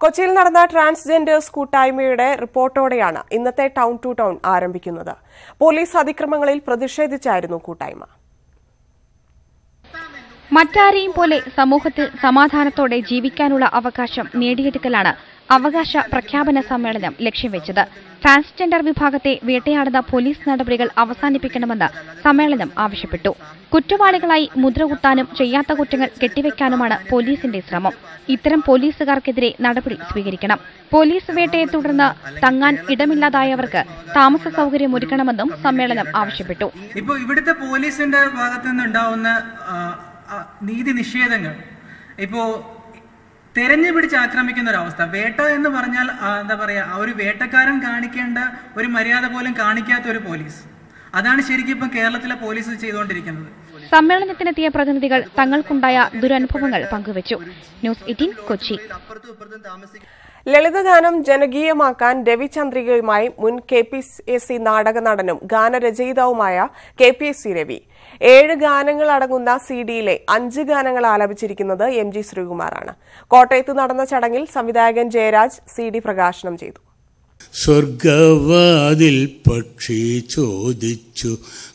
കൊച്ചിയിൽ നടന്ന ട്രാൻസ്ജെൻഡേഴ്സ് കൂട്ടായ്മയുടെ റിപ്പോർട്ടോടെയാണ് ഇന്നത്തെ ടൗൺ ടു ടൗൺ ആരംഭിക്കുന്നത്. പോലീസ് അതിക്രമങ്ങളിൽ പ്രതിഷേധിച്ചായിരുന്നു കൂട്ടായ്മ. മറ്റാരെയും പോലെ സമൂഹത്തിൽ സമാധാനത്തോടെ ജീവിക്കാനുള്ള അവകാശം നേടിയെടുക്കലാണ് അവകാശ പ്രഖ്യാപന സമ്മേളനം ലക്ഷ്യം വെച്ചത്. ട്രാൻസ്ജെൻഡർ വിഭാഗത്തെ വേട്ടയാടുന്ന പോലീസ് നടപടികൾ അവസാനിപ്പിക്കണമെന്ന് സമ്മേളനം ആവശ്യപ്പെട്ടു. കുറ്റവാളികളായി മുദ്രകുത്താനും ചെയ്യാത്ത കുറ്റങ്ങൾ കെട്ടിവെക്കാനുമാണ് പോലീസിന്റെ ശ്രമം. ഇത്തരം പോലീസുകാർക്കെതിരെ നടപടി സ്വീകരിക്കണം. പോലീസ് വേട്ടയെ തുടർന്ന് തങ്ങാൻ ഇടമില്ലാതായവർക്ക് താമസ സൗകര്യം ഒരുക്കണമെന്നും സമ്മേളനം ആവശ്യപ്പെട്ടു. ഇപ്പോൾ ഇവിടുത്തെ പോലീസിന്റെ ഭാഗത്തു നിന്നുണ്ടാവുന്ന നീതി നിഷേധങ്ങൾ, ഇപ്പോൾ തെരഞ്ഞു പിടിച്ച് ആക്രമിക്കുന്ന ഒരു അവസ്ഥ. വേട്ട എന്ന് പറഞ്ഞാൽ എന്താ പറയാ, ഒരു വേട്ടക്കാരൻ കാണിക്കേണ്ട ഒരു മര്യാദ പോലും കാണിക്കാത്ത ഒരു പോലീസ്. അതാണ് ശരിക്കും ഇപ്പം കേരളത്തിലെ പോലീസ് ചെയ്തുകൊണ്ടിരിക്കുന്നത്. സമ്മേളനത്തിനെത്തിയ പ്രതിനിധികൾ തങ്ങൾക്കുണ്ടായ ദുരനുഭവങ്ങൾ പങ്കുവച്ചു. ന്യൂസ് 18 കൊച്ചി. ലളിതഗാനം ജനകീയമാക്കാൻ രവിചന്ദ്രികയുമായി മുൻ KPSC നാടക നടനും ഗാനരചയിതാവുമായ KPSC രവി 7 ഗാനങ്ങൾ അടങ്ങുന്ന CD-യിലെ 5 ഗാനങ്ങൾ ആലപിച്ചിരിക്കുന്നത് MG ശ്രീകുമാറാണ്. കോട്ടയത്ത് നടന്ന ചടങ്ങിൽ സംവിധായകൻ ജയരാജ് CD പ്രകാശനം ചെയ്തു. സ്വർഗവാതിൽ പക്ഷി ചോദിച്ചു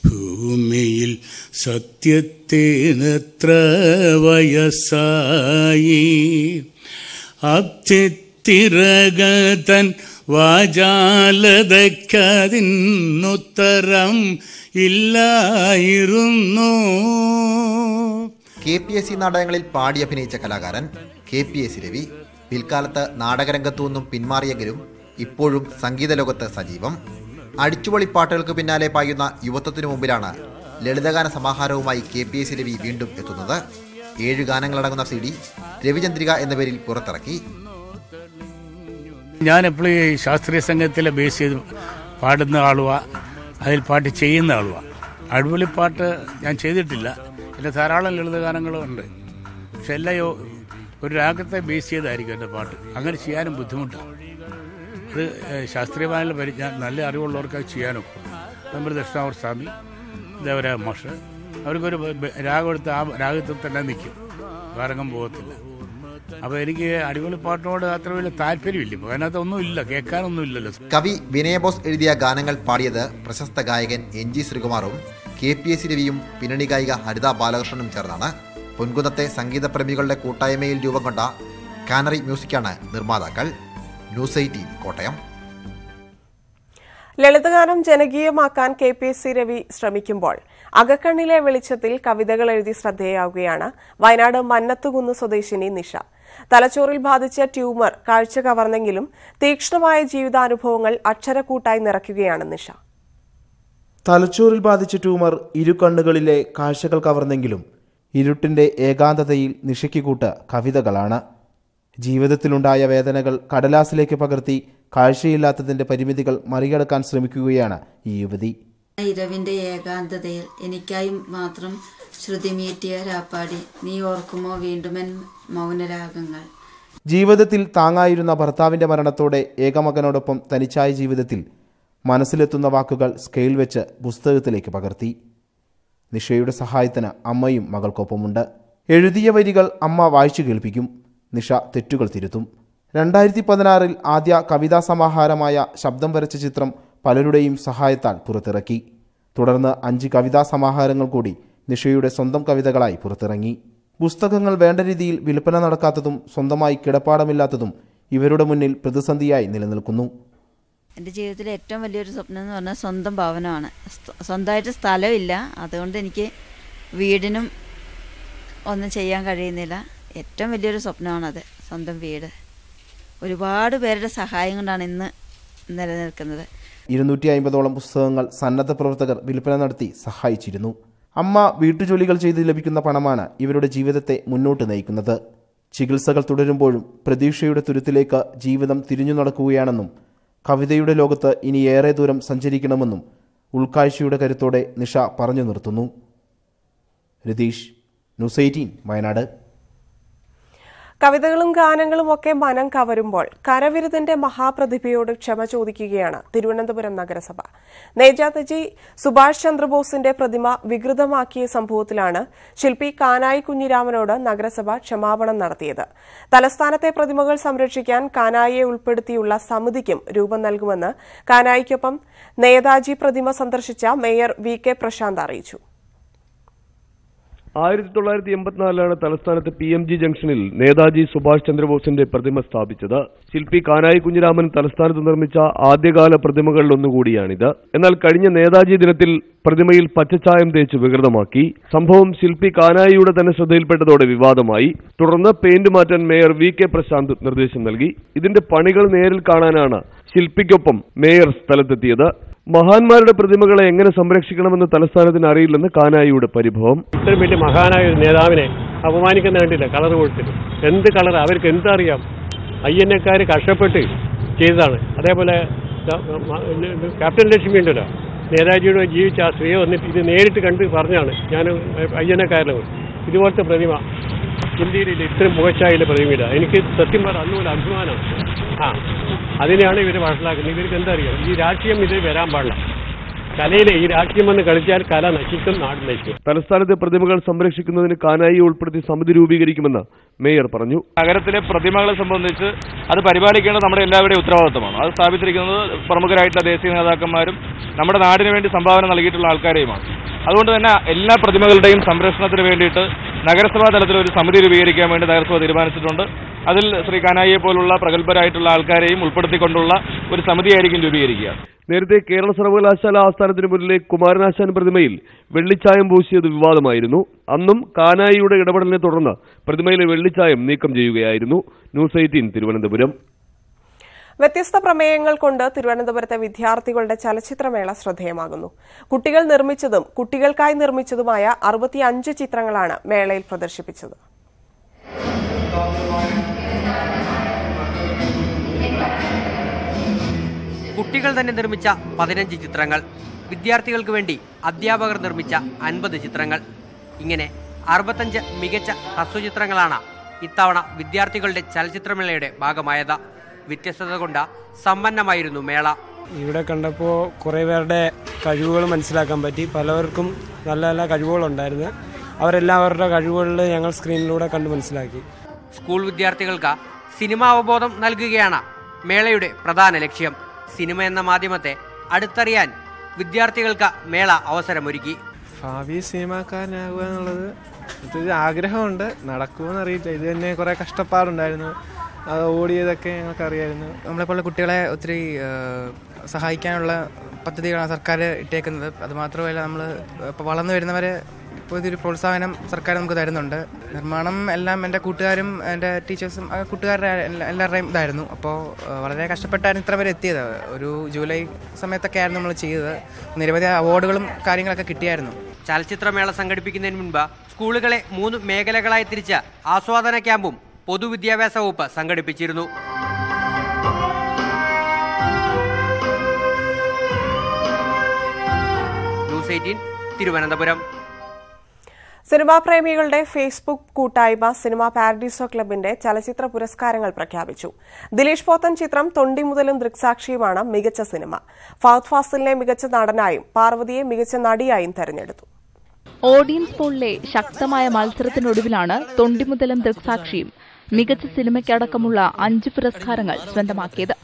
ഭൂമിയിൽ സത്യത്തിനെത്ര വയസ്സായി, തിരകതൻ വാചാലതയ്ക്കതിനുത്തരം ഇല്ലായിരുന്നു. KPSC നാടകങ്ങളിൽ പാടി അഭിനയിച്ച കലാകാരൻ KPSC രവി പിൽക്കാലത്ത് നാടകരംഗത്തു നിന്നും പിന്മാറിയെങ്കിലും ഇപ്പോഴും സംഗീത ലോകത്ത് സജീവം. അടിച്ചുപൊളിപ്പാട്ടുകൾക്ക് പിന്നാലെ പായുന്ന യുവത്വത്തിനു മുമ്പിലാണ് ലളിതഗാന സമാഹാരവുമായി KPSC രവി വീണ്ടും എത്തുന്നത്. 7 ഗാനങ്ങളടങ്ങുന്ന CD രവിചന്ദ്രിക എന്ന പേരിൽ പുറത്തിറക്കി. ഞാൻ എപ്പോഴും ശാസ്ത്രീയ സംഗീതത്തിലെ ബേസ് ചെയ്ത് പാടുന്ന ആളുവാ, അതിൽ പാട്ട് ചെയ്യുന്ന ആളുവാ. അടിപൊളിപ്പാട്ട് ഞാൻ ചെയ്തിട്ടില്ല. എൻ്റെ ധാരാളം ലളിതഗാനങ്ങളും ഉണ്ട്. പക്ഷെ എല്ലാം ഒരു രാഗത്തെ ബേസ് ചെയ്തായിരിക്കും എൻ്റെ പാട്ട്. അങ്ങനെ ചെയ്യാനും ബുദ്ധിമുട്ടാണ്. അത് ശാസ്ത്രീയമായ നല്ല അറിവുള്ളവർക്ക് അത് ചെയ്യാനൊക്കെ. നമ്മുടെ ദക്ഷിണാമൂർത്തി സ്വാമി, ദേവരാജ മാഷ്, അവർക്കൊരു രാഗം എടുത്ത് ആ രാഗത്തിൽ തന്നെ നിൽക്കും, വേറെങ്ങും പോകത്തില്ല. അപ്പോൾ എനിക്ക് അടിപൊളി പാട്ടിനോട് അത്ര വലിയ താല്പര്യമില്ല. ഇപ്പോൾ അതിനകത്ത് ഒന്നുമില്ല, കേൾക്കാനൊന്നുമില്ലല്ലോ. കവി വിനയബോസ് എഴുതിയ ഗാനങ്ങൾ പാടിയത് പ്രശസ്ത ഗായകൻ MG ശ്രീകുമാറും KPSC രവിയും പിന്നണി ഗായിക ഹരിത ബാലകൃഷ്ണനും ചേർന്നാണ്. പൊൻകുന്നത്തെ സംഗീതപ്രേമികളുടെ കൂട്ടായ്മയിൽ രൂപം കൊണ്ട കാനറി മ്യൂസിക്കാണ് നിർമ്മാതാക്കൾ. ന്യൂസ് 18 കോട്ടയം. ലളിതഗാനം ജനകീയമാക്കാൻ KPSC രവി ശ്രമിക്കുമ്പോൾ അകക്കണ്ണിലെ വെളിച്ചത്തിൽ കവിതകൾ എഴുതി ശ്രദ്ധേയാവുകയാണ് വയനാട് മന്നത്തുകുന്ന് സ്വദേശിനി നിഷ. തലച്ചോറിൽ ബാധിച്ച ട്യൂമർ കാഴ്ച കവർന്നെങ്കിലും തീക്ഷ്ണമായ ജീവിതാനുഭവങ്ങൾ അക്ഷരക്കൂട്ടായി നിറയ്ക്കുകയാണ് നിഷ. തലച്ചോറിൽ ബാധിച്ച ട്യൂമർ ഇരു കണ്ണുകളിലെ കാഴ്ചകൾ കവർന്നെങ്കിലും ഇരുട്ടിന്റെ ഏകാന്തതയിൽ നിഷയ്ക്ക് കൂട്ട് കവിതകളാണ്. ജീവിതത്തിലുണ്ടായ വേദനകൾ കടലാസിലേക്ക് പകർത്തി കാഴ്ചയില്ലാത്തതിന്റെ പരിമിതികൾ മറികടക്കാൻ ശ്രമിക്കുകയാണ് ഈ യുവതി. ഇരവിന്റെ ഏകാന്തതയിൽ എനിക്കായി മാത്രം ശ്രുതിമീറ്റിയ രാപ്പാടി, നീ ഓർക്കുമോ വീണ്ടുമൻ മൗനരാഗങ്ങൾ. ജീവിതത്തിൽ താങ്ങായിരുന്ന ഭർത്താവിന്റെ മരണത്തോടെ ഏകമകനോടൊപ്പം തനിച്ചായ ജീവിതത്തിൽ മനസ്സിലെത്തുന്ന വാക്കുകൾ സ്കെയിൽ വെച്ച് പുസ്തകത്തിലേക്ക് പകർത്തി. നിഷയുടെ സഹായത്തിന് അമ്മയും മകൾക്കൊപ്പമുണ്ട്. എഴുതിയ വരികൾ അമ്മ വായിച്ചു കേൾപ്പിക്കും. നിഷ തെറ്റുകൾ തിരുത്തും. 2016 ആദ്യ കവിതാ സമാഹാരമായ ശബ്ദം വരച്ച ചിത്രം പലരുടെയും സഹായത്താൽ പുറത്തിറക്കി. തുടർന്ന് 5 കവിതാ സമാഹാരങ്ങൾ കൂടി നിഷയുടെ സ്വന്തം കവിതകളായി പുറത്തിറങ്ങി. പുസ്തകങ്ങൾ വേണ്ട രീതിയിൽ വിൽപ്പന നടക്കാത്തതും സ്വന്തമായി കിടപ്പാടമില്ലാത്തതും ഇവരുടെ മുന്നിൽ പ്രതിസന്ധിയായി നിലനിൽക്കുന്നു. എൻ്റെ ജീവിതത്തിലെ ഏറ്റവും വലിയൊരു സ്വപ്നം എന്ന് പറഞ്ഞാൽ സ്വന്തം ഭവനമാണ്. സ്വന്തമായിട്ട് സ്ഥലമില്ല, അതുകൊണ്ട് എനിക്ക് വീടിനും ഒന്നും ചെയ്യാൻ കഴിയുന്നില്ല. ഏറ്റവും വലിയൊരു സ്വപ്നമാണത്, സ്വന്തം വീട്. ഒരുപാട് പേരുടെ സഹായം കൊണ്ടാണ് ഇന്ന് നിലനിൽക്കുന്നത്. 250ഓളം പുസ്തകങ്ങൾ സന്നദ്ധ പ്രവർത്തകർ വിൽപ്പന നടത്തി സഹായിച്ചിരുന്നു. അമ്മ വീട്ടുജോലികൾ ചെയ്ത് ലഭിക്കുന്ന പണമാണ് ഇവരുടെ ജീവിതത്തെ മുന്നോട്ട് നയിക്കുന്നത്. ചികിത്സകൾ തുടരുമ്പോഴും പ്രതീക്ഷയുടെ തുരുത്തിലേക്ക് ജീവിതം തിരിഞ്ഞു നടക്കുകയാണെന്നും കവിതയുടെ ലോകത്ത് ഇനി ഏറെ ദൂരം സഞ്ചരിക്കണമെന്നും ഉൾക്കാഴ്ചയുടെ കരുത്തോടെ നിഷ പറഞ്ഞു നിർത്തുന്നു. രതീഷ്, ന്യൂസ് 18 വയനാട്. കവിതകളും ഗാനങ്ങളും ഒക്കെ മനം കവരുമ്പോൾ കരവിരുതിന്റെ മഹാപ്രതിഭയോട് ക്ഷമ ചോദിക്കുകയാണ് തിരുവനന്തപുരം നഗരസഭ. നേതാജി സുഭാഷ് ചന്ദ്രബോസിന്റെ പ്രതിമ വികൃതമാക്കിയ സംഭവത്തിലാണ് ശില്പി കാനായി കുഞ്ഞിരാമനോട് നഗരസഭ ക്ഷമാപണം നടത്തിയത്. തലസ്ഥാനത്തെ പ്രതിമകൾ സംരക്ഷിക്കാൻ കാനായിയെ ഉൾപ്പെടുത്തിയുള്ള സമിതിക്കും രൂപം നൽകുമെന്ന് കാനായിക്കൊപ്പം നേതാജി പ്രതിമ സന്ദർശിച്ച മേയർ വി.കെ. പ്രശാന്ത് അറിയിച്ചു. 1984 തലസ്ഥാനത്ത് PMG ജംഗ്ഷനിൽ നേതാജി സുഭാഷ് ചന്ദ്രബോസിന്റെ പ്രതിമ സ്ഥാപിച്ചത്. ശില്പി കാനായി കുഞ്ഞിരാമൻ തലസ്ഥാനത്ത് നിർമ്മിച്ച ആദ്യകാല പ്രതിമകളിലൊന്നുകൂടിയാണിത്. എന്നാൽ കഴിഞ്ഞ നേതാജി ദിനത്തിൽ പ്രതിമയിൽ പച്ചച്ചായം തേച്ച് വികൃതമാക്കി. സംഭവം ശില്പി കാനായിയുടെ തന്നെ ശ്രദ്ധയിൽപ്പെട്ടതോടെ വിവാദമായി. തുടർന്ന് പെയിന്റ് മാറ്റാൻ മേയർ വി.കെ. പ്രശാന്ത് നിർദ്ദേശം നൽകി. ഇതിന്റെ പണികൾ നേരിൽ കാണാനാണ് ശില്പിക്കൊപ്പം മേയർ സ്ഥലത്തെത്തിയത്. മഹാന്മാരുടെ പ്രതിമകളെ എങ്ങനെ സംരക്ഷിക്കണമെന്ന് തലസ്ഥാനത്തിന് അറിയില്ലെന്ന് കാനായിയുടെ പരിഭവം. ഇത്രയും വലിയ മഹാനായ ഒരു നേതാവിനെ അപമാനിക്കുന്ന കണ്ടില്ല കളർ കൊടുത്തിട്ട്. എന്ത് കളർ അവർക്ക് എന്തറിയാം? അയ്യന്നക്കാർ കഷ്ടപ്പെട്ട് ചെയ്തതാണ്. അതേപോലെ ക്യാപ്റ്റൻ ലക്ഷ്മി ഉണ്ടല്ലോ, നേതാജിയോട് ജീവിച്ച ആ സ്ത്രീയെ വന്നിട്ട് ഇത് നേരിട്ട് കണ്ട് പറഞ്ഞാണ് ഞാൻ അയ്യന്നക്കാരനെ ഇതുപോലത്തെ പ്രതിമ ഇന്ത്യയിൽ ഇത്രയും മുഖച്ചായ പ്രതിമയില്ല. എനിക്ക് സത്യം പറഞ്ഞാൽ അന്നുപോലെ അഭിമാനമാണ്. അതിനെയാണ് ഇവർ മനസ്സിലാക്കുന്നത്. ഇവർക്ക് എന്താ അറിയാം? ഈ രാഷ്ട്രീയം ഇതിൽ വരാൻ പാടില്ല. കലയിലെ ഈ രാഷ്ട്രീയം വന്ന് കളിച്ചാൽ കല നശിക്കും, നാട് നശിക്കും. തലസ്ഥാനത്തെ പ്രതിമകൾ സംരക്ഷിക്കുന്നതിന് കാനായി ഉൾപ്പെടുത്തി സമിതി രൂപീകരിക്കുമെന്ന് മേയർ പറഞ്ഞു. നഗരത്തിലെ പ്രതിമകളെ സംബന്ധിച്ച് അത് പരിപാലിക്കേണ്ടത് നമ്മുടെ എല്ലാവരുടെയും ഉത്തരവാദിത്തമാണ്. അത് സ്ഥാപിച്ചിരിക്കുന്നത് പ്രമുഖരായിട്ടുള്ള ദേശീയ നേതാക്കന്മാരും നമ്മുടെ നാടിന് വേണ്ടി സംഭാവന നൽകിയിട്ടുള്ള ആൾക്കാരെയുമാണ്. അതുകൊണ്ട് തന്നെ എല്ലാ പ്രതിമകളുടെയും സംരക്ഷണത്തിന് വേണ്ടിയിട്ട് നഗരസഭാ തലത്തിൽ ഒരു സമിതി രൂപീകരിക്കാൻ വേണ്ടി നഗരസഭ തീരുമാനിച്ചിട്ടുണ്ട്. അതിൽ ശ്രീ കാനായിയെ പോലുള്ള പ്രഗത്ഭരായിട്ടുള്ള ആൾക്കാരെയും ഉൾപ്പെടുത്തിക്കൊണ്ടുള്ള ഒരു സമിതിയായിരിക്കും രൂപീകരിക്കുക. നേരത്തെ കേരള സർവകലാശാല ആസ്ഥാനത്തിന് മുന്നിലെ കുമാരനാശാൻ പ്രതിമയിൽ വെള്ളിച്ചായം പൂശിയത് വിവാദമായിരുന്നു. അന്നും കാനായിയുടെ ഇടപെടലിനെ തുടർന്ന് പ്രതിമയിലെ വെള്ളിച്ചായം നീക്കം ചെയ്യുകയായിരുന്നു. ന്യൂസ് 18 തിരുവനന്തപുരം. വ്യത്യസ്ത പ്രമേയങ്ങൾ കൊണ്ട് തിരുവനന്തപുരത്തെ വിദ്യാർത്ഥികളുടെ ചലച്ചിത്രമേള ശ്രദ്ധേയമാകുന്നു. കുട്ടികൾ നിർമ്മിച്ചതും കുട്ടികൾക്കായി നിർമ്മിച്ചതുമായ 65 ചിത്രങ്ങളാണ് മേളയിൽ പ്രദർശിപ്പിച്ചത്. കുട്ടികൾ തന്നെ നിർമ്മിച്ച 15 ചിത്രങ്ങൾ, വിദ്യാർത്ഥികൾക്ക് വേണ്ടി അധ്യാപകർ നിർമ്മിച്ച 50 ചിത്രങ്ങൾ, ഇങ്ങനെ 65 മികച്ച ഹ്രസ്വചിത്രങ്ങളാണ് ഇത്തവണ വിദ്യാർത്ഥികളുടെ ചലച്ചിത്രമേളയുടെ ഭാഗമായത്. വ്യത്യസ്തത കൊണ്ട് സമ്പന്നമായിരുന്നു മേള. ഇവിടെ കണ്ടപ്പോൾ കുറേ പേരുടെ കഴിവുകൾ മനസ്സിലാക്കാൻ പറ്റി. പലവർക്കും നല്ല നല്ല കഴിവുകളുണ്ടായിരുന്നു. അവരെല്ലാം അവരുടെ കഴിവുകളിൽ ഞങ്ങൾ സ്ക്രീനിലൂടെ കണ്ട് മനസ്സിലാക്കി. സ്കൂൾ വിദ്യാർത്ഥികൾക്ക് സിനിമാ അവബോധം നൽകുകയാണ് മേളയുടെ പ്രധാന ലക്ഷ്യം. സിനിമ എന്ന മാധ്യമത്തെ അടുത്തറിയാൻ വിദ്യാർത്ഥികൾക്ക് മേള അവസരമൊരുക്കി. ഭാവി സിനിമാക്കാരനാകുക എന്നുള്ളത് ഒരു ആഗ്രഹമുണ്ട്. നടക്കുമെന്നറിയില്ല. ഇത് തന്നെ കുറേ കഷ്ടപ്പാടുണ്ടായിരുന്നു. അത് ഓടിയതൊക്കെ ഞങ്ങൾക്ക് അറിയായിരുന്നു. നമ്മളെപ്പോലുള്ള കുട്ടികളെ ഒത്തിരി സഹായിക്കാനുള്ള പദ്ധതികളാണ് സർക്കാർ ഇട്ടേക്കുന്നത്. അതുമാത്രമല്ല, നമ്മൾ ഇപ്പോൾ വളർന്നു വരുന്നവരെ ഇപ്പോൾ ഇതൊരു പ്രോത്സാഹനം സർക്കാർ നമുക്ക് തരുന്നുണ്ട്. നിർമ്മാണം എല്ലാം എൻ്റെ കൂട്ടുകാരും എൻ്റെ ടീച്ചേഴ്സും കൂട്ടുകാരുടെ എല്ലാവരുടെയും ഇതായിരുന്നു. അപ്പോൾ വളരെ കഷ്ടപ്പെട്ടായിരുന്നു ഇത്ര വരെ എത്തിയത്. ഒരു ജൂലൈ സമയത്തൊക്കെ ആയിരുന്നു നമ്മൾ ചെയ്തത്. നിരവധി അവാർഡുകളും കാര്യങ്ങളൊക്കെ കിട്ടിയായിരുന്നു. ചലച്ചിത്രമേള സംഘടിപ്പിക്കുന്നതിന് മുൻപ് സ്കൂളുകളെ 3 മേഖലകളായി തിരിച്ച് ആസ്വാദന ക്യാമ്പും പൊതുവിദ്യാഭ്യാസ വകുപ്പ് സംഘടിപ്പിച്ചിരുന്നു. ന്യൂസ് 18 തിരുവനന്തപുരം. സിനിമാ പ്രേമികളുടെ ഫേസ്ബുക്ക് കൂട്ടായ്മ സിനിമാ പാരഡീസോ ക്ലബിന്റെ ചലച്ചിത്ര പുരസ്കാരങ്ങൾ പ്രഖ്യാപിച്ചു. ദിലീഷ് പോത്തൻ ചിത്രം തൊണ്ടി മുതലും ദൃക്സാക്ഷിയുമാണ് മികച്ച സിനിമ. ഫഹദ് ഫാസിലിനെ മികച്ച നടനായും പാർവതിയെ മികച്ച നടിയായും തെരഞ്ഞെടുത്തു. ഓഡിയൻസ് പോളിലെ ശക്തമായ മത്സരത്തിനൊടുവിലാണ് തൊണ്ടിമുതലും ദൃക്സാക്ഷിയും മികച്ച സിനിമയ്ക്കടക്കമുള്ള 5 പുരസ്കാരങ്ങൾ സ്വന്തമാക്കിയത്.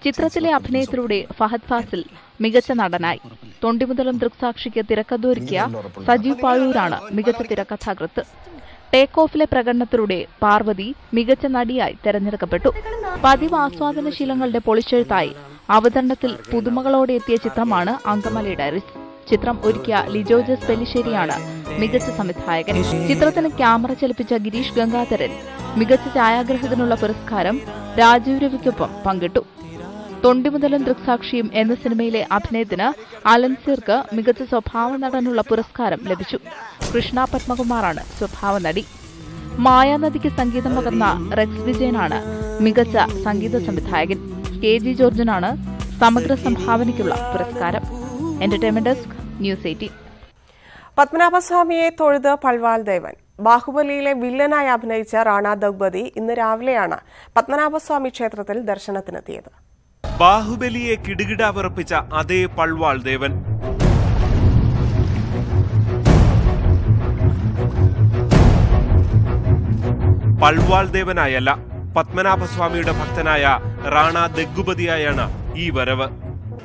ചിത്രത്തിലെ അഭിനയത്തിലൂടെ ഫഹദ് ഫാസിൽ മികച്ച നടനായി. തൊണ്ടിമുതലും ദൃക്സാക്ഷിക്ക് തിരക്കഥയൊരുക്കിയ സജീവ് പാഴൂരാണ് മികച്ച തിരക്കഥാകൃത്ത്. ടേക്ക് ഓഫിലെ പ്രകടനത്തിലൂടെ പാർവതി മികച്ച നടിയായി തെരഞ്ഞെടുക്കപ്പെട്ടു. പതിവ് ആസ്വാദനശീലങ്ങളുടെ പൊളിച്ചെഴുത്തായി അവതരണത്തിൽ പുതുമകളോടെ എത്തിയ ചിത്രമാണ് അങ്കമാലി ഡയറീസ്. ചിത്രം ഒരുക്കിയ ലിജോ ജോസ് പെല്ലിശ്ശേരിയാണ് മികച്ച സംവിധായകൻ. ചിത്രത്തിന് ക്യാമറ ചലിപ്പിച്ച ഗിരീഷ് ഗംഗാധരൻ മികച്ച ഛായാഗ്രഹത്തിനുള്ള പുരസ്കാരം രാജീവ് രവിക്കൊപ്പം പങ്കിട്ടു. തൊണ്ടിമുതലും ദൃക്സാക്ഷിയും എന്ന സിനിമയിലെ അഭിനയത്തിന് അലൻസീർക്ക് മികച്ച സ്വഭാവ നടനുള്ള പുരസ്കാരം ലഭിച്ചു. കൃഷ്ണ പത്മകുമാറാണ് സ്വഭാവ നടി. മായാനദിക്ക് സംഗീതം പകർന്ന റെക്സ് വിജയനാണ് മികച്ച സംഗീത സംവിധായകൻ. KG ജോർജിനാണ് സമഗ്ര സംഭാവനയ്ക്കുള്ള പുരസ്കാരം. Entertainment desk, news 18. പത്മനാഭസ്വാമിയെ തൊഴുത് പൾവാൽ ദേവൻ. ബാഹുബലിയിലെ വില്ലനായി അഭിനയിച്ച റാണ ദഗ്ബതി ഇന്ന് രാവിലെയാണ് പത്മനാഭസ്വാമി ക്ഷേത്രത്തിൽ ദർശനത്തിനെത്തിയത്. ബാഹുബലിയെ കിടുകിട വിറപ്പിച്ച അതേ പൾവാൾ ദേവൻ. പൾവാൾ ദേവനായല്ല, പത്മനാഭസ്വാമിയുടെ ഭക്തനായ റാണ ദഗ്ബതിയായാണ് ഈ വരവ്.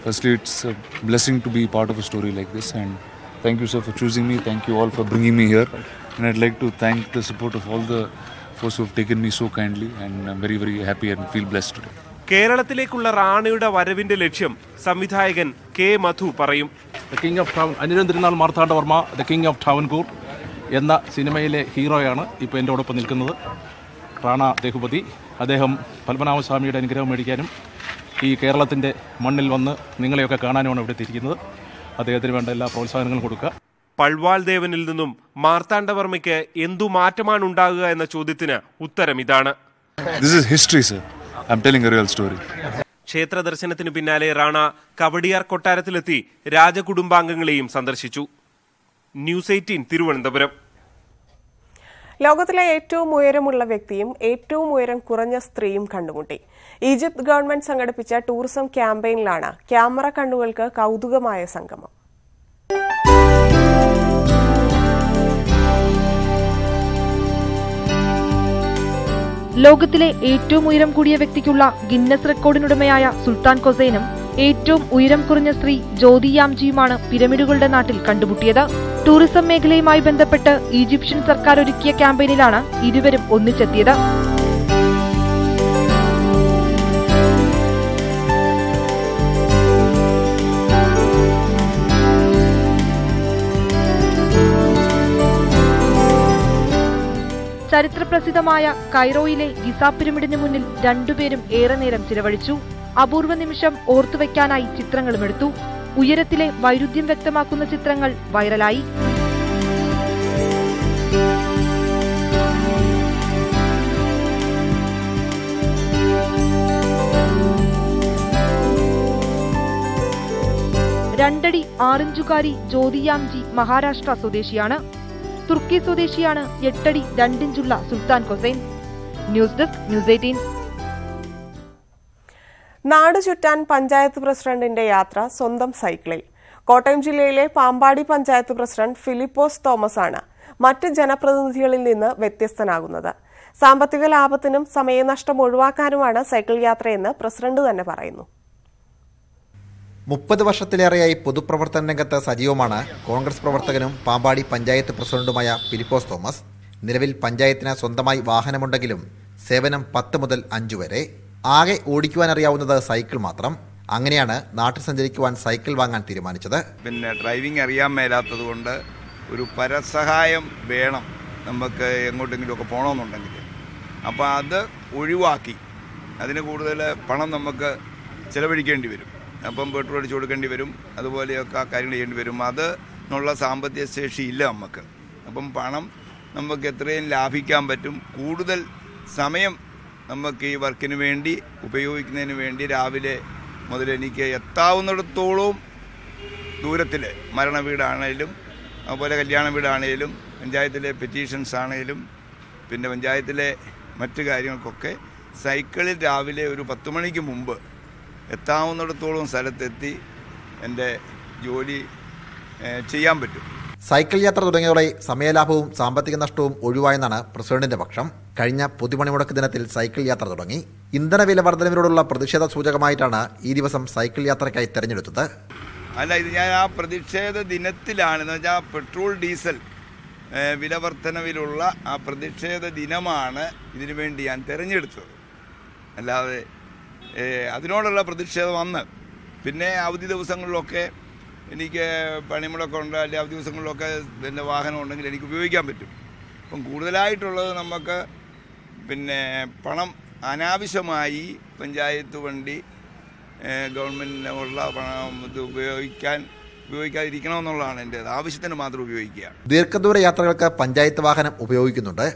Firstly, it's a blessing to be part of a story like this, and thank you, sir, for choosing me. Thank you all for bringing me here, and I'd like to thank the support of all the folks who have taken me so kindly, and I'm very, very happy and feel blessed today. കേരളത്തിലേക്കുള്ള റാണയുടെ വരവിന്റെ ലക്ഷ്യം സംവിധായകൻ K മധു പറയും. Aniruddhan Thirunal Marthandavarma the king of Travancore എന്ന സിനിമയിലെ ഹീറോയാണ് ഇപ്പോൾ എന്നോടൊപ്പം നിൽക്കുന്നത്. റാണ ദഗ്ബതി. അദ്ദേഹം പത്മനാഭസ്വാമിയുടെ അനുഗ്രഹം മേടിക്കാനും ഈ കേരളത്തിൻ്റെ മണ്ണിൽ വന്ന് നിങ്ങളെയൊക്കെ കാണാനുമാണ് ഇവിടെ എത്തിയിരിക്കുന്നത്. അദ്ദേഹത്തിന് വേണ്ട എല്ലാ പ്രോത്സാഹനങ്ങളും കൊടുക്കുക. പൾവാൾ ദേവനിൽ നിന്നും മാർത്താണ്ഡവർമ്മയ്ക്ക് എന്തു മാറ്റമാണ് ഉണ്ടാകുക എന്ന ചോദ്യത്തിന് ഉത്തരം ഇതാണ്. This is history, sir. I'm telling a real story. ക്ഷേത്ര ദർശനത്തിന് പിന്നാലെ റാണ കവടിയാർ കൊട്ടാരത്തിലെത്തി രാജകുടുംബാംഗങ്ങളെയും സന്ദർശിച്ചു. ന്യൂസ് 18 തിരുവനന്തപുരം. ലോകത്തിലെ ഏറ്റവും ഉയരമുള്ള വ്യക്തിയും ഏറ്റവും ഉയരം കുറഞ്ഞ സ്ത്രീയും കണ്ടുമുട്ടി. ഈജിപ്ത് ഗവൺമെന്റ് സംഘടിപ്പിച്ച ടൂറിസം ക്യാമ്പയിനിലാണ് ക്യാമറ കണ്ണുകൾക്ക് കൗതുകമായ സംഗമം. ലോകത്തിലെ ഏറ്റവും ഉയരം കൂടിയ വ്യക്തിക്കുള്ള ഗിന്നസ് റെക്കോർഡിനുടമയായ സുൽത്താൻ കൊസൈനും ഏറ്റവും ഉയരം കുറഞ്ഞ സ്ത്രീ ജ്യോതി യാംജിയുമാണ് പിരമിഡുകളുടെ നാട്ടിൽ കണ്ടുമുട്ടിയത്. ടൂറിസം മേഖലയുമായി ബന്ധപ്പെട്ട് ഈജിപ്ഷ്യൻ സർക്കാർ ഒരുക്കിയ ക്യാമ്പയിനിലാണ് ഇരുവരും ഒന്നിച്ചെത്തിയത്. ചരിത്രപ്രസിദ്ധമായ കൈറോയിലെ ഗിസ പിരമിഡിന് മുന്നിൽ രണ്ടുപേരും ഏറെ നേരം ചിലവഴിച്ചു. അപൂർവ നിമിഷം ഓർത്തുവെക്കാനായി ചിത്രങ്ങളുമെടുത്തു. ഉയരത്തിലെ വൈരുദ്ധ്യം വ്യക്തമാക്കുന്ന ചിത്രങ്ങൾ വൈറലായി. രണ്ടടി 6 ഇഞ്ചുകാരി ജ്യോതി യാംജി മഹാരാഷ്ട്ര സ്വദേശിയാണ്. തുർക്കി സ്വദേശിയാണ് 8 അടി 2 ഇഞ്ചുള്ള സുൽത്താൻ കൊസൈൻ. News desk news 18. നാട് ചുറ്റാൻ പഞ്ചായത്ത് പ്രസിഡന്റിന്റെ യാത്ര സ്വന്തം സൈക്കിളിൽ. കോട്ടയം ജില്ലയിലെ പാമ്പാടി പഞ്ചായത്ത് പ്രസിഡന്റ് ഫിലിപ്പോസ് തോമസ് ആണ് മറ്റ് ജനപ്രതിനിധികളിൽ നിന്ന് വ്യത്യസ്തനാകുന്നത്. സാമ്പത്തിക ലാഭത്തിനും സമയനഷ്ടം ഒഴിവാക്കാനുമാണ് സൈക്കിൾ യാത്രയെന്ന് പ്രസിഡന്റ് തന്നെ പറയുന്നു. 30 വർഷത്തിലേറെയായി പൊതുപ്രവർത്തന രംഗത്ത് സജീവമാണ് കോൺഗ്രസ് പ്രവർത്തകനും പാമ്പാടി പഞ്ചായത്ത് പ്രസിഡന്റുമായ ഫിലിപ്പോസ് തോമസ്. നിലവിൽ പഞ്ചായത്തിന് സ്വന്തമായി വാഹനമുണ്ടെങ്കിലും സേവനം 10 മുതൽ 5 വരെ. ആകെ ഓടിക്കുവാനറിയാവുന്നത് സൈക്കിൾ മാത്രം. അങ്ങനെയാണ് നാട്ടിൽ സഞ്ചരിക്കുവാൻ സൈക്കിൾ വാങ്ങാൻ തീരുമാനിച്ചത്. പിന്നെ ഡ്രൈവിംഗ് അറിയാൻ മേലാത്തത് കൊണ്ട് ഒരു പരസഹായം വേണം നമുക്ക് എങ്ങോട്ടെങ്കിലുമൊക്കെ പോകണമെന്നുണ്ടെങ്കിൽ. അപ്പോൾ അത് ഒഴിവാക്കി അതിന് കൂടുതൽ പണം നമുക്ക് ചിലവഴിക്കേണ്ടി വരും. അപ്പം പെട്രോൾ അടിച്ചു കൊടുക്കേണ്ടി വരും, അതുപോലെയൊക്കെ കാര്യങ്ങൾ ചെയ്യേണ്ടി വരും. അതിനുള്ള സാമ്പത്തിക ശേഷി ഇല്ല നമുക്ക്. അപ്പം പണം നമുക്ക് എത്രയും ലാഭിക്കാൻ പറ്റും, കൂടുതൽ സമയം നമുക്ക് ഈ വർക്കിന് വേണ്ടി ഉപയോഗിക്കുന്നതിന് വേണ്ടി രാവിലെ മുതൽ എനിക്ക് എത്താവുന്നിടത്തോളം ദൂരത്തിൽ മരണ വീടാണേലും അതുപോലെ കല്യാണ വീടാണേലും പഞ്ചായത്തിലെ പെറ്റീഷൻസ് ആണേലും പിന്നെ പഞ്ചായത്തിലെ മറ്റു കാര്യങ്ങൾക്കൊക്കെ സൈക്കിളിൽ രാവിലെ ഒരു 10 മണിക്ക് മുമ്പ് എത്താവുന്നിടത്തോളം സ്ഥലത്തെത്തി എൻ്റെ ജോലി ചെയ്യാൻ പറ്റും. സൈക്കിൾ യാത്ര തുടങ്ങിയതോടെ സമയലാഭവും സാമ്പത്തിക നഷ്ടവും ഒഴിവായെന്നാണ് പ്രസിഡന്റിന്റെ പക്ഷം. കഴിഞ്ഞ പൊതുപണിമുടക്ക് ദിനത്തിൽ സൈക്കിൾ യാത്ര തുടങ്ങി. ഇന്ധന വില വർധനവിനോടുള്ള പ്രതിഷേധ സൂചകമായിട്ടാണ് ഈ ദിവസം സൈക്കിൾ യാത്രയ്ക്കായി തെരഞ്ഞെടുത്തത്. അല്ല, ഇത് ഞാൻ ആ പ്രതിഷേധ ദിനത്തിലാണെന്ന് വെച്ചാൽ പെട്രോൾ ഡീസൽ വില വർധനവിലുള്ള ആ പ്രതിഷേധ ദിനമാണ് ഇതിനു വേണ്ടി ഞാൻ തിരഞ്ഞെടുത്തത്. അല്ലാതെ അതിനോടുള്ള പ്രതിഷേധം വന്ന് പിന്നെ അവധി ദിവസങ്ങളിലൊക്കെ എനിക്ക് പണിമുടക്കം ഉണ്ട്, അല്ലെങ്കിൽ അവധി ദിവസങ്ങളിലൊക്കെ എൻ്റെ വാഹനം ഉണ്ടെങ്കിൽ എനിക്ക് ഉപയോഗിക്കാൻ പറ്റും. അപ്പം കൂടുതലായിട്ടുള്ളത് നമുക്ക് പിന്നെ പണം അനാവശ്യമായി പഞ്ചായത്ത് വണ്ടി ഗവൺമെൻറ്റിനുള്ള പണം ഇത് ഉപയോഗിക്കാതിരിക്കണമെന്നുള്ളതാണ് എൻ്റെ ആവശ്യത്തിന് മാത്രം ഉപയോഗിക്കുക. ദീർഘദൂര യാത്രകൾക്ക് പഞ്ചായത്ത് വാഹനം ഉപയോഗിക്കുന്നുണ്ട്.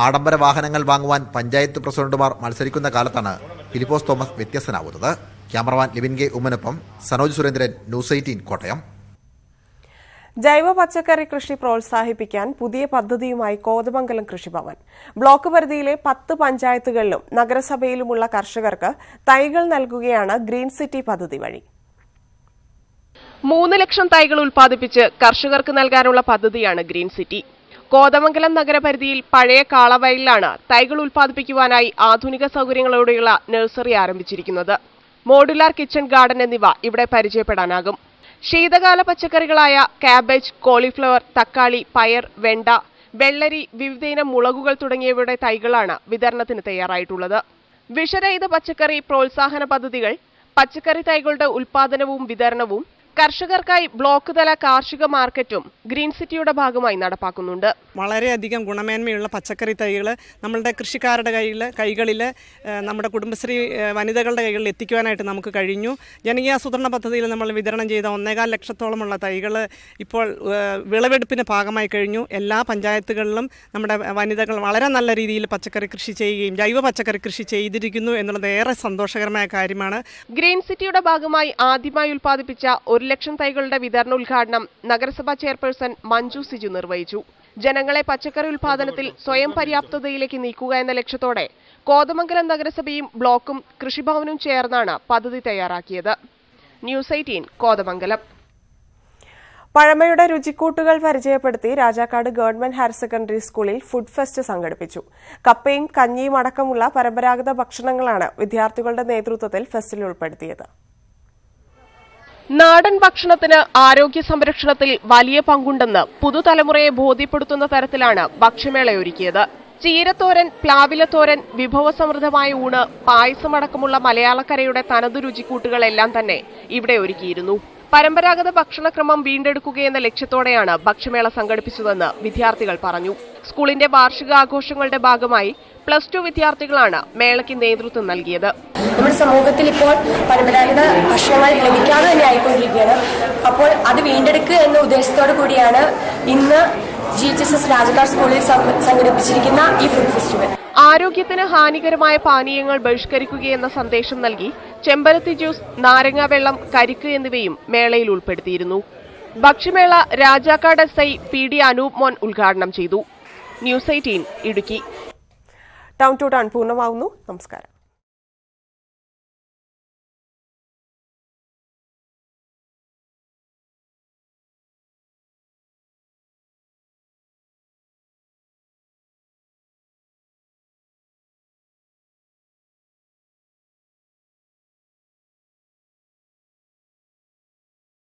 ആഡംബര വാഹനങ്ങൾ വാങ്ങുവാൻ പഞ്ചായത്ത് പ്രസിഡന്റുമാർ മത്സരിക്കുന്ന കാലത്താണ് ഫിലിപ്പോസ് തോമസ് വ്യത്യസ്തനാവുന്നത്. ക്യാമറമാൻ ലിവിൻ കെ ഉമ്മനൊപ്പം സനോജ് സുരേന്ദ്രൻ, ന്യൂസ് 18 കോട്ടയം. ജൈവ പച്ചക്കറി കൃഷി പ്രോത്സാഹിപ്പിക്കാൻ പുതിയ പദ്ധതിയുമായി കോതമംഗലം കൃഷിഭവൻ. ബ്ലോക്ക് പരിധിയിലെ 10 പഞ്ചായത്തുകളിലും നഗരസഭയിലുമുള്ള കർഷകർക്ക് തൈകൾ നൽകുകയാണ് ഗ്രീൻ സിറ്റി പദ്ധതി വഴി. 3 ലക്ഷം തൈകൾ ഉൽപ്പാദിപ്പിച്ച് കർഷകർക്ക് നൽകാനുള്ള പദ്ധതിയാണ് ഗ്രീൻ സിറ്റി. കോതമംഗലം നഗരപരിധിയിൽ പഴയ കാളവയലിലാണ് തൈകൾ ഉൽപ്പാദിപ്പിക്കുവാനായി ആധുനിക സൗകര്യങ്ങളോടെയുള്ള നഴ്സറി ആരംഭിച്ചിരിക്കുന്നത്. മോഡുലാർ കിച്ചൺ ഗാർഡൻ എന്നിവ ഇവിടെ പരിചയപ്പെടാനാകും. ശീതകാല പച്ചക്കറികളായ കാബേജ്, കോളിഫ്ലവർ, തക്കാളി, പയർ, വെണ്ട, വെള്ളരി, വിവിധയിനം മുളകുകൾ തുടങ്ങിയവയുടെ തൈകളാണ് വിതരണത്തിന് തയ്യാറായിട്ടുള്ളത്. വിഷരഹിത പച്ചക്കറി പ്രോത്സാഹന പദ്ധതികൾ, പച്ചക്കറി തൈകളുടെ ഉൽപാദനവും വിതരണവും, കർഷകർക്കായി ബ്ലോക്ക് തല കാർഷിക മാർക്കറ്റും ഗ്രീൻ സിറ്റിയുടെ ഭാഗമായി നടപ്പാക്കുന്നുണ്ട്. വളരെയധികം ഗുണമേന്മയുള്ള പച്ചക്കറി തൈകൾ നമ്മളുടെ കൃഷിക്കാരുടെ കൈകളിൽ നമ്മുടെ കുടുംബശ്രീ വനിതകളുടെ കൈകളിൽ എത്തിക്കുവാനായിട്ട് നമുക്ക് കഴിഞ്ഞു. ജനകീയാസൂത്രണ പദ്ധതിയിൽ നമ്മൾ വിതരണം ചെയ്ത 1.25 ലക്ഷത്തോളമുള്ള തൈകൾ ഇപ്പോൾ വിളവെടുപ്പിന് ഭാഗമായി കഴിഞ്ഞു. എല്ലാ പഞ്ചായത്തുകളിലും നമ്മുടെ വനിതകൾ വളരെ നല്ല രീതിയിൽ പച്ചക്കറി കൃഷി ചെയ്യുകയും ജൈവ പച്ചക്കറി കൃഷി ചെയ്തിരിക്കുന്നു എന്നുള്ളത് ഏറെ സന്തോഷകരമായ കാര്യമാണ്. ഗ്രീൻ സിറ്റിയുടെ ഭാഗമായി ആദ്യമായി ഉൽപ്പാദിപ്പിച്ച 1 ലക്ഷം തൈകളുടെ വിതരണ ഉദ്ഘാടനം നഗരസഭാ ചെയർപേഴ്സൺ മഞ്ജു സിജു നിർവഹിച്ചു. ജനങ്ങളെ പച്ചക്കറി ഉൽപാദനത്തിൽ സ്വയം പര്യാപ്തതയിലേക്ക് നീക്കുക എന്ന ലക്ഷ്യത്തോടെ കോതമംഗലം നഗരസഭയും ബ്ലോക്കും കൃഷിഭവനും ചേർന്നാണ് പദ്ധതി തയ്യാറാക്കിയത്. ന്യൂസ് 18 കോതമംഗലം. പഴമയുടെ രുചിക്കൂട്ടുകൾ പരിചയപ്പെടുത്തി രാജാക്കാട് ഗവൺമെന്റ് ഹയർ സെക്കൻഡറി സ്കൂളിൽ ഫുഡ് ഫെസ്റ്റ് സംഘടിപ്പിച്ചു. കപ്പയും കഞ്ഞിയും അടക്കമുള്ള പരമ്പരാഗത ഭക്ഷണങ്ങളാണ് വിദ്യാർത്ഥികളുടെ നേതൃത്വത്തിൽ ഫെസ്റ്റിൽ ഉൾപ്പെടുത്തിയത്. നാടൻ ഭക്ഷണത്തിന് ആരോഗ്യ സംരക്ഷണത്തിൽ വലിയ പങ്കുണ്ടെന്ന് പുതുതലമുറയെ ബോധ്യപ്പെടുത്തുന്ന തരത്തിലാണ് ഭക്ഷ്യമേള ഒരുക്കിയത്. ചീരത്തോരൻ, പ്ലാവിലത്തോരൻ, വിഭവസമൃദ്ധമായ ഊണ്, പായസമടക്കമുള്ള മലയാളക്കരയുടെ തനതു രുചിക്കൂട്ടുകളെല്ലാം തന്നെ ഇവിടെ ഒരുക്കിയിരുന്നു. പരമ്പരാഗത ഭക്ഷണക്രമം വീണ്ടെടുക്കുകയെന്ന ലക്ഷ്യത്തോടെയാണ് ഭക്ഷ്യമേള സംഘടിപ്പിച്ചതെന്ന് വിദ്യാർത്ഥികൾ പറഞ്ഞു. സ്കൂളിന്റെ വാർഷികാഘോഷങ്ങളുടെ ഭാഗമായി +2 വിദ്യാർത്ഥികളാണ് മേളയ്ക്ക് നേതൃത്വം നൽകിയത്. നമ്മുടെ സമൂഹത്തിൽ ഇപ്പോൾ പരമ്പരാഗത ഭക്ഷണങ്ങൾ ലഭിക്കാതെ തന്നെ ആയിക്കൊണ്ടിരിക്കുകയാണ്. അപ്പോൾ അത് വീണ്ടെടുക്കുക എന്ന ഉദ്ദേശത്തോടു കൂടിയാണ് ഇന്ന് GHSS രാജാക്കാട് സ്കൂളിൽ സംഘടിപ്പിച്ചിരിക്കുന്ന ഈ ഫുഡ് ഫെസ്റ്റിവൽ. ആരോഗ്യത്തിന് ഹാനികരമായ പാനീയങ്ങൾ ബഹിഷ്കരിക്കുകയെന്ന സന്ദേശം നൽകി ചെമ്പരത്തി ജ്യൂസ്, നാരങ്ങാ വെള്ളം, കരിക്ക് എന്നിവയും മേളയിൽ ഉൾപ്പെടുത്തിയിരുന്നു. ഭക്ഷ്യമേള രാജാക്കാട് SI PD അനൂപ് മോൻ ഉദ്ഘാടനം ചെയ്തു. News 18 Idukki. Town to town പൂർണ്ണമാവുന്നു. നമസ്കാരം.